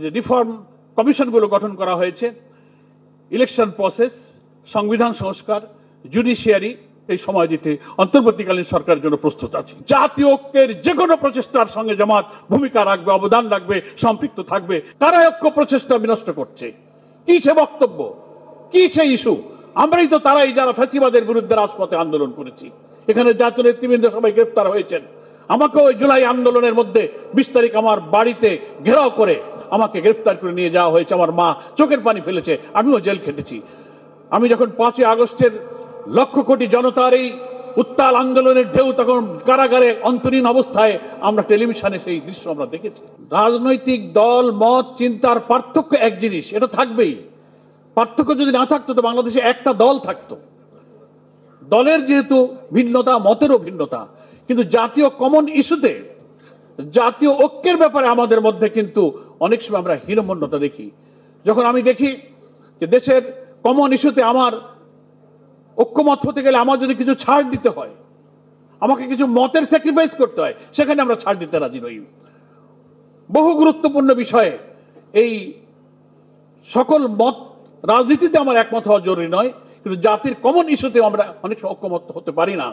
যে রিফর্ম কমিশনগুলো গঠন করা হয়েছে, ইলেকশন প্রসেস, সংবিধান সংস্কার, জুডিশিয়ারি, এই সময় দিতে অন্তর্বর্তীকালীন সরকারের জন্য প্রস্তুত আছে। জাতীয় ঐক্যের যে কোনো প্রচেষ্টার সঙ্গে জামাত ভূমিকা রাখবে, অবদান রাখবে, সম্পৃক্ত থাকবে। কারা ঐক্য প্রচেষ্টা বিনষ্ট করছে? কি সে বক্তব্য, কি সে ইস্যু? আমরাই তো তারাই যারা ফ্যাসিবাদের বিরুদ্ধে রাজপথে আন্দোলন করেছি। এখানে জাতীয় নেতৃবৃন্দ সবাই গ্রেফতার হয়েছেন। আমাকে ওই জুলাই আন্দোলনের মধ্যে 20 তারিখ আমার বাড়িতে ঘেরাও করে আমাকে গ্রেফতার করে নিয়ে যাওয়া হয়েছে। আমার মা চোখের পানি ফেলেছে, আমিও জেল খেটেছি। আমি যখন 5ই আগস্টের লক্ষ কোটি জনতার এই উত্তাল আন্দোলনের ঢেউ, তখন কারাগারে অন্তরীণ অবস্থায় আমরা টেলিভিশনে সেই দৃশ্য আমরা দেখেছি। রাজনৈতিক দল, মত, চিন্তার পার্থক্য এক জিনিস, এটা থাকবেই। পার্থক্য যদি না থাকতো তো বাংলাদেশে একটা দল থাকতো। দলের যেহেতু ভিন্নতা, মতেরও ভিন্নতা, কিন্তু জাতীয় কমন ইস্যুতে, জাতীয় ঐক্যের ব্যাপারে আমাদের মধ্যে কিন্তু অনেক সময় আমরা হীনমন্যতা দেখি। যখন আমি দেখি যে দেশের কমন ইস্যুতে আমার ঐক্যমত হতে গেলে আমার যদি কিছু ছাড় দিতে হয়, আমাকে কিছু মতের স্যাক্রিফাইস করতে হয়, সেখানে আমরা ছাড় দিতে রাজি নই। বহু গুরুত্বপূর্ণ বিষয়ে এই সকল মত, রাজনীতিতে আমার একমত হওয়া জরুরি নয়, কিন্তু জাতির কমন ইস্যুতে আমরা অনেক ঐক্যমত হতে পারি না।